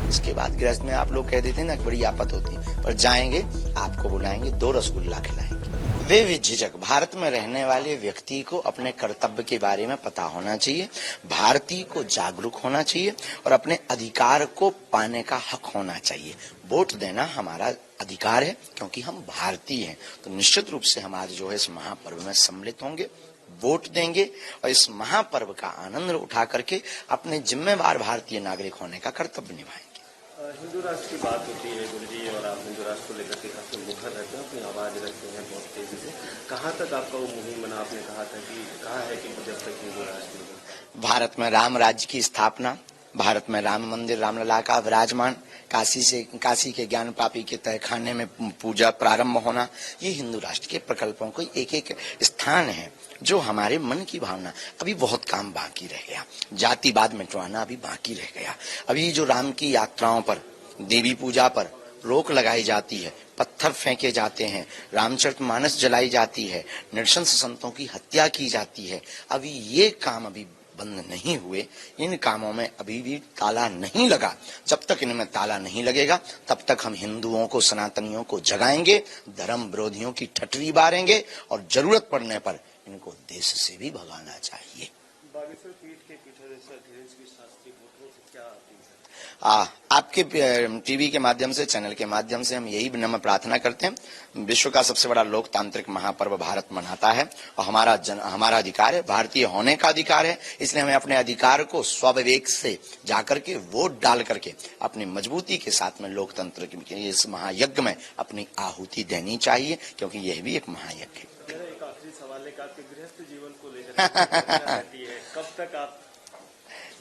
इसके बाद गृहस्थ में आप लोग कह देते हैं ना बड़ी आफत होती है, पर जाएंगे आपको बुलाएंगे, 2 रसगुल्ला खिलाएंगे। वे विझिझक भारत में रहने वाले व्यक्ति को अपने कर्तव्य के बारे में पता होना चाहिए, भारतीय को जागरूक होना चाहिए और अपने अधिकार को पाने का हक होना चाहिए। वोट देना हमारा अधिकार है क्योंकि हम भारतीय हैं, तो निश्चित रूप से हम आज जो है इस महापर्व में सम्मिलित होंगे, वोट देंगे और इस महापर्व का आनंद उठा करके अपने जिम्मेवार भारतीय नागरिक होने का कर्तव्य निभाएंगे। हिंदू राष्ट्र की बात होती है गुरु जी, और आप हिंदू राष्ट्र को लेकर के काफी मुखर रहते हैं, अपनी आवाज रखते हैं बहुत तेजी से। कहाँ तक आपका वो मुहिम बना? आपने कहा है कि जब तक हिंदू राष्ट्र भारत में राम राज्य की स्थापना, भारत में राम मंदिर रामलला का विराजमान, काशी के ज्ञान पापी के तहखाने में पूजा प्रारंभ होना, ये हिंदू राष्ट्र के प्रकल्पों को एक एक स्थान है जो हमारे मन की भावना। अभी बहुत काम बाकी रह गया, जातिवाद मिटवाना अभी बाकी रह गया। अभी जो राम की यात्राओं पर, देवी पूजा पर रोक लगाई जाती है, पत्थर फेंके जाते हैं, रामचरितमानस जलाई जाती है, नृशंस संतों की हत्या की जाती है, अभी ये काम अभी बंद नहीं हुए, इन कामों में अभी भी ताला नहीं लगा। जब तक इनमें ताला नहीं लगेगा तब तक हम हिंदुओं को, सनातनियों को जगाएंगे, धर्म विरोधियों की ठटरी बारेंगे और जरूरत पड़ने पर इनको देश से भी भगाना चाहिए। बागेश्वर पीठ के पीठाधीश्वर धीरेन्द्र शास्त्री से क्या आपके टीवी के माध्यम से, चैनल के माध्यम से हम यही नम्र प्रार्थना करते हैं। विश्व का सबसे बड़ा लोकतांत्रिक महापर्व भारत मनाता है और हमारा अधिकार है, भारतीय होने का अधिकार है, इसलिए हमें अपने अधिकार को स्वविवेक से जाकर के वोट डाल करके अपनी मजबूती के साथ में लोकतंत्र के इस महायज्ञ में अपनी आहुति देनी चाहिए, क्योंकि यह भी एक महायज्ञ है। मेरा एक आखिरी सवाल है, आपके गृहस्थ जीवन को लेकर कब तक आप?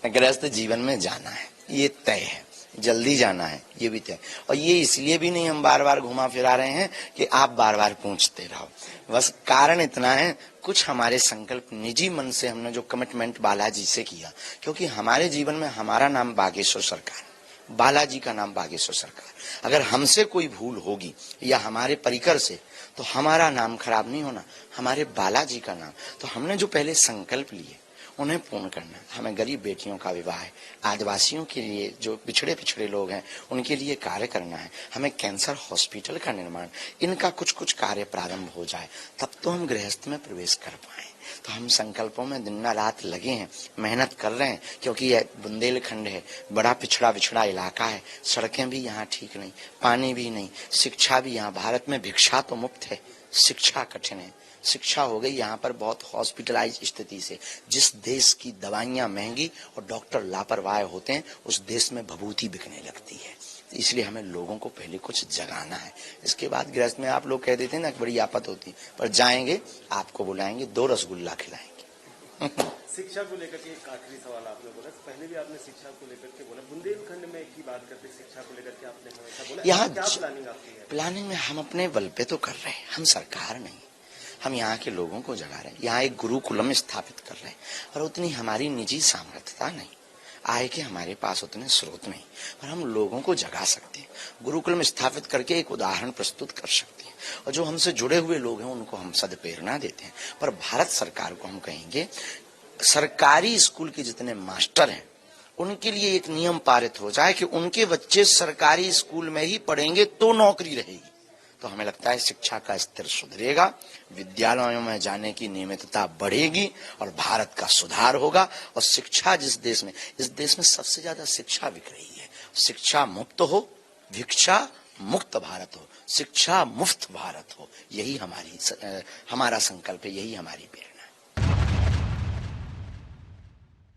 गृहस्थ जीवन में जाना है, ये तय है, जल्दी जाना है, ये भी तय। और ये इसलिए भी नहीं हम बार बार घुमा फिरा रहे हैं कि आप बार बार पूछते रहो, बस कारण इतना है, कुछ हमारे संकल्प निजी मन से हमने जो कमिटमेंट बालाजी से किया, क्योंकि हमारे जीवन में हमारा नाम बागेश्वर सरकार, बालाजी का नाम बागेश्वर सरकार। अगर हमसे कोई भूल होगी या हमारे परिकर से, तो हमारा नाम खराब नहीं होना, हमारे बालाजी का नाम। तो हमने जो पहले संकल्प लिए उन्हें पूर्ण करना है। हमें गरीब बेटियों का विवाह है, आदिवासियों के लिए, जो पिछड़े लोग हैं उनके लिए कार्य करना है, हमें कैंसर हॉस्पिटल का निर्माण, इनका कुछ कार्य प्रारंभ हो जाए तब तो हम गृहस्थ में प्रवेश कर पाए। तो हम संकल्पों में दिन रात लगे हैं, मेहनत कर रहे हैं, क्योंकि यह बुंदेलखंड है, बड़ा पिछड़ा इलाका है, सड़कें भी यहाँ ठीक नहीं, पानी भी नहीं, शिक्षा भी यहाँ, भारत में भिक्षा तो मुफ्त है, शिक्षा कठिन है। शिक्षा हो गई यहाँ पर बहुत हॉस्पिटलाइज स्थिति से। जिस देश की दवाइयां महंगी और डॉक्टर लापरवाह होते हैं, उस देश में भभूति बिकने लगती है। इसलिए हमें लोगों को पहले कुछ जगाना है, इसके बाद गृहस्थ में आप लोग कह देते हैं ना बड़ी आफत होती है, पर जाएंगे आपको बुलाएंगे, 2 रसगुल्ला खिलाएंगे। शिक्षा को लेकर के एक आखिरी सवाल आपने बोला, पहले भी आपने शिक्षा को लेकर के बोला, बुंदेलखंड में एक ही बात करते, शिक्षा को लेकर के आपने हमेशा बोला, यहाँ क्या प्लानिंग आपकी है? प्लानिंग में हम अपने बल पे तो कर रहे हैं, हम सरकार नहीं, हम यहाँ के लोगों को जगा रहे हैं, यहाँ एक गुरुकुलम स्थापित कर रहे हैं, और उतनी हमारी निजी सामर्थ्यता नहीं, आय के हमारे पास उतने स्रोत नहीं, पर हम लोगों को जगा सकते हैं, गुरुकुलम स्थापित करके एक उदाहरण प्रस्तुत कर सकते हैं, और जो हमसे जुड़े हुए लोग हैं उनको हम सदप्रेरणा देते हैं। पर भारत सरकार को हम कहेंगे, सरकारी स्कूल के जितने मास्टर हैं उनके लिए एक नियम पारित हो जाए कि उनके बच्चे सरकारी स्कूल में ही पढ़ेंगे तो नौकरी रहेगी। तो हमें लगता है शिक्षा का स्तर सुधरेगा, विद्यालयों में जाने की नियमितता बढ़ेगी और भारत का सुधार होगा। और शिक्षा इस देश में सबसे ज्यादा शिक्षा बिक रही है। शिक्षा मुक्त हो, भिक्षा मुक्त भारत हो, शिक्षा मुफ्त भारत हो, यही हमारा संकल्प है, यही हमारी प्रेरणा।